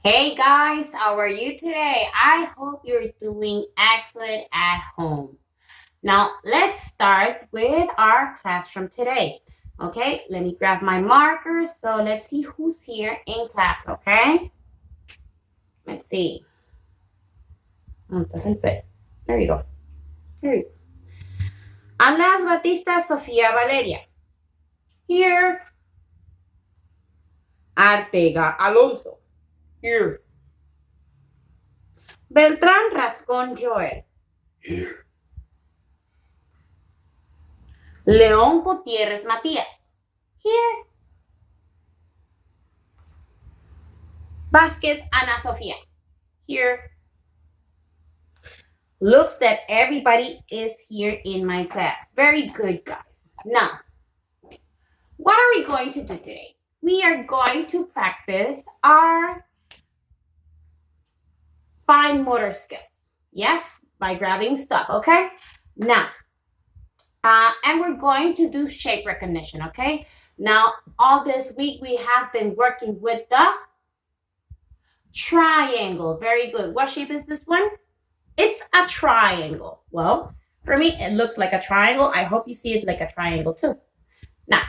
Hey guys, how are you today? I hope you're doing excellent at home. Now, let's start with our classroom today. Okay, let me grab my markers. So let's see who's here in class, okay? Let's see. Oh, it doesn't fit. There you go. There you go. Andrés Batista Sofía Valeria. Here. Artega Alonso. Here. Beltrán Rascón Joel. Here. León Gutiérrez Matías. Here. Vázquez Ana Sofía. Here. Looks that everybody is here in my class. Very good, guys. Now, what are we going to do today? We are going to practice our fine motor skills. Yes, by grabbing stuff, okay? Now, and we're going to do shape recognition, okay? Now, all this week we have been working with the triangle. Very good. What shape is this one? It's a triangle. Well, for me, it looks like a triangle. I hope you see it like a triangle too. Now,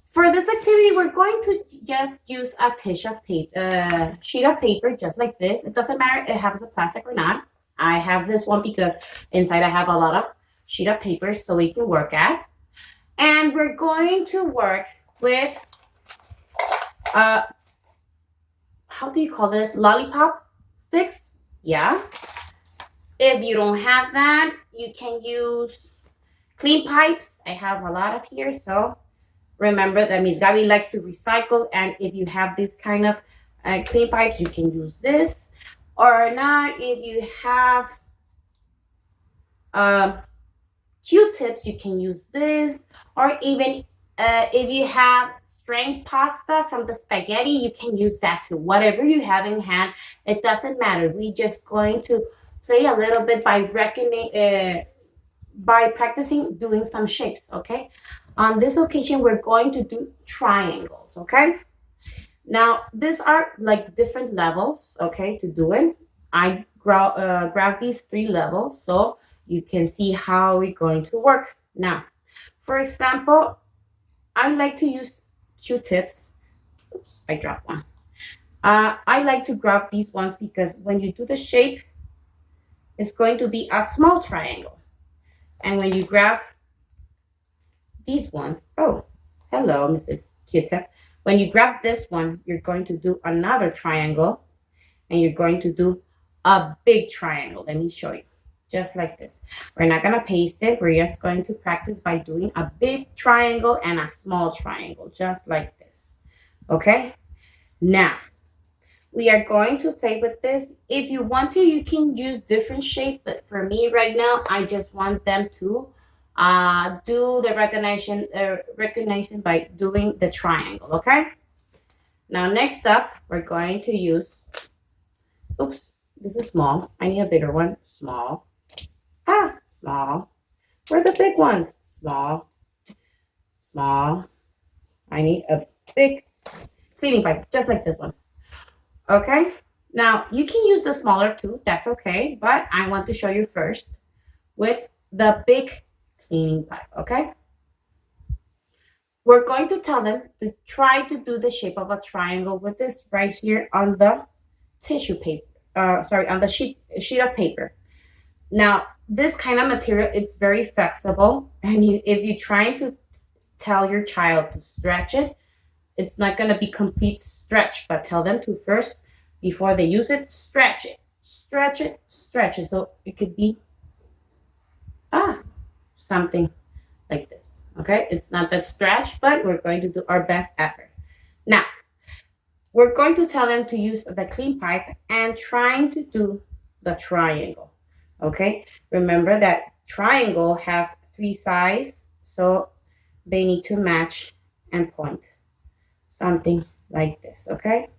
for this activity, we're going to just use a sheet of paper, just like this. It doesn't matter if it has a plastic or not. I have this one because inside I have a lot of sheet of paper so we can work at. And we're going to work with, how do you call this? Lollipop sticks? Yeah. If you don't have that, you can use clean pipes. I have a lot of here, so remember that Miss Gabby likes to recycle, and if you have this kind of clean pipes, you can use this. Or not, if you have Q-tips, you can use this. Or even if you have strained pasta from the spaghetti, you can use that too. Whatever you have in hand, it doesn't matter. We're just going to play a little bit by practicing doing some shapes, okay? On this occasion, we're going to do triangles, okay? Now, these are like different levels, okay, to do it. I grab these 3 levels so you can see how we're going to work. Now, for example, I like to use Q-tips. Oops, I dropped one. I like to grab these ones because when you do the shape, it's going to be a small triangle. And when you grab these ones, oh, hello, Mr. Q-tip. When you grab this one, you're going to do another triangle, and you're going to do a big triangle. Let me show you. Just like this. We're not going to paste it. We're just going to practice by doing a big triangle and a small triangle, just like this. Okay? Now, we are going to play with this. If you want to, you can use different shape, but for me right now, I just want them to do the recognition by doing the triangle, okay? Now, next up, we're going to use, oops, this is small. I need a bigger one. Small. Small. Where are the big ones? Small. Small. I need a big cleaning pipe, just like this one. Okay, now you can use the smaller too, that's okay, but I want to show you first with the big cleaning pipe, okay? We're going to tell them to try to do the shape of a triangle with this right here on the tissue paper, on the sheet of paper. Now, this kind of material, it's very flexible, and if you're trying to tell your child to stretch it, it's not going to be complete stretch, but tell them to first, before they use it, stretch it, stretch it, stretch it. So it could be, something like this, okay? It's not that stretch, but we're going to do our best effort. Now, we're going to tell them to use the clean pipe and trying to do the triangle, okay? Remember that triangle has 3 sides, so they need to match and point. Something like this, okay?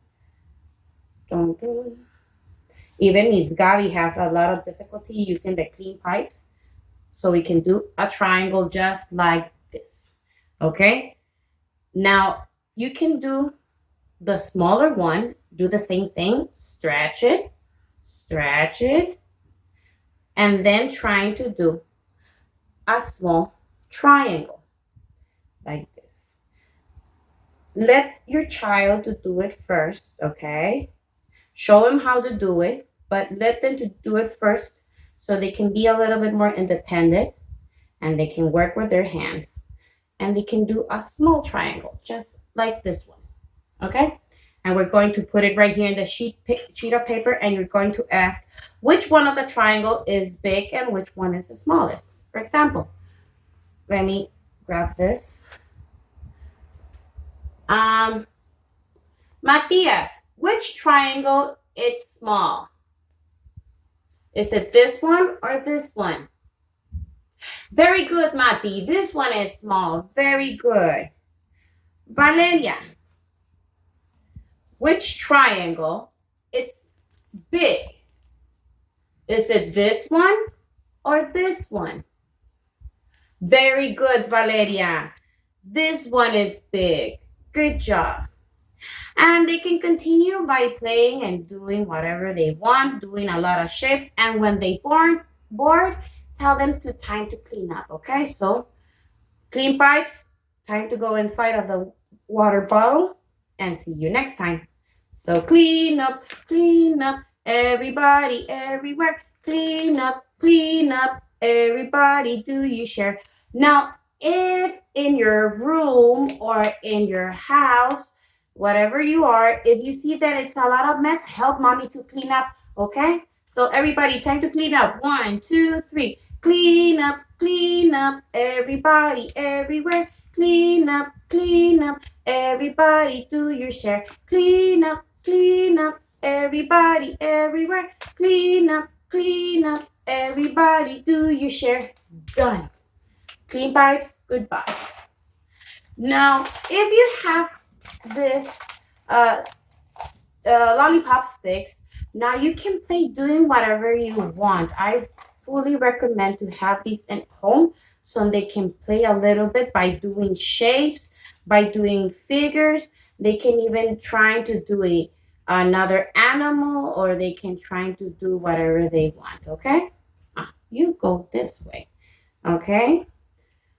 Even Miss Gabi has a lot of difficulty using the clean pipes, so we can do a triangle just like this, okay? Now, you can do the smaller one, do the same thing, stretch it, and then trying to do a small triangle like this. Let your child to do it first, okay? Show them how to do it, but let them to do it first so they can be a little bit more independent and they can work with their hands. And they can do a small triangle, just like this one, okay? And we're going to put it right here in the sheet of paper, and you're going to ask which one of the triangle is big and which one is the smallest. For example, let me grab this. Matias, which triangle is small? Is it this one or this one? Very good, Mati. This one is small. Very good. Valeria, which triangle is big? Is it this one or this one? Very good, Valeria. This one is big. Good job. And they can continue by playing and doing whatever they want, doing a lot of shapes. And when they bored, tell them time to clean up, okay? So clean pipes, time to go inside of the water bottle, and see you next time. So clean up, everybody, everywhere. Clean up, everybody, do you share? Now, if in your room or in your house, whatever you are, if you see that it's a lot of mess, help mommy to clean up, okay? So everybody, time to clean up. 1, 2, 3. Clean up, everybody, everywhere. Clean up, everybody, do your share. Clean up, everybody, everywhere. Clean up, everybody, do your share. Done. Clean pipes, goodbye. Now, if you have this lollipop sticks, now you can play doing whatever you want. I fully recommend to have these at home so they can play a little bit by doing shapes, by doing figures. They can even try to do another animal, or they can try to do whatever they want, okay? You go this way, okay?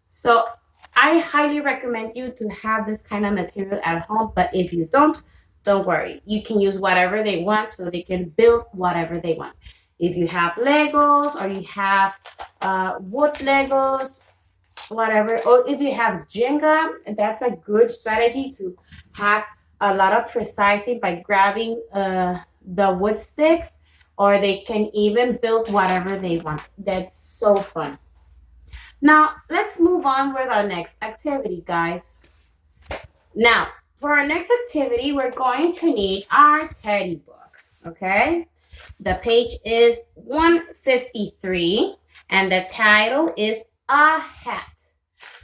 So I highly recommend you to have this kind of material at home, but if you don't worry. You can use whatever they want so they can build whatever they want. If you have Legos or you have wood Legos, whatever, or if you have Jenga, that's a good strategy to have a lot of precising by grabbing the wood sticks, or they can even build whatever they want. That's so fun. Now, let's move on with our next activity, guys. Now, for our next activity, we're going to need our teddy book, okay? The page is 153, and the title is A Hat.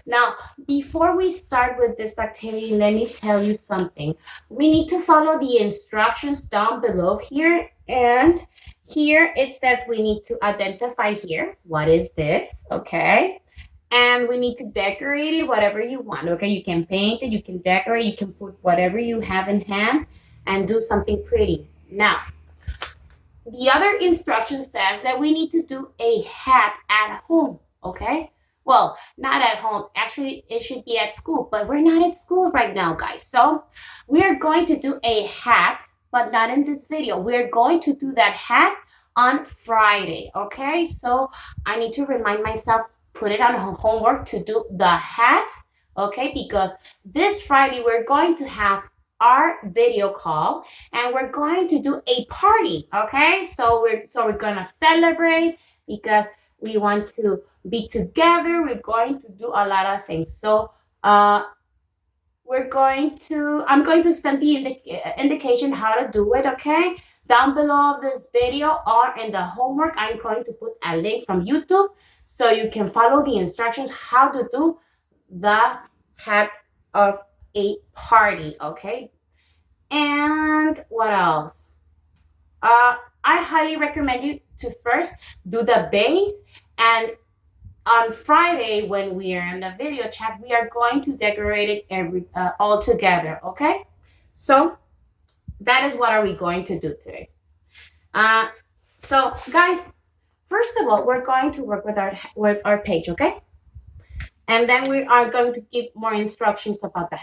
Now, before we start with this activity, let me tell you something. We need to follow the instructions down below here, and here it says we need to identify here. What is this, okay? And we need to decorate it whatever you want, okay? You can paint it, you can decorate, you can put whatever you have in hand and do something pretty. Now, the other instruction says that we need to do a hat at home, okay? Well, not at home. Actually, it should be at school, but we're not at school right now, guys. So we are going to do a hat, but not in this video. We're going to do that hat on Friday, okay? So I need to remind myself, put it on homework to do the hat, okay? Because this Friday, we're going to have our video call and we're going to do a party, okay? So we're gonna celebrate because we want to be together. We're going to do a lot of things. So I'm going to send the indication how to do it, okay? Down below of this video or in the homework, I'm going to put a link from YouTube so you can follow the instructions how to do the hat of a party, okay? And what else? I highly recommend you to first do the base, and on Friday when we are in the video chat, we are going to decorate it all together, okay? So that is what are we going to do today. So guys, first of all, we're going to work with our page, okay? And then we are going to give more instructions about the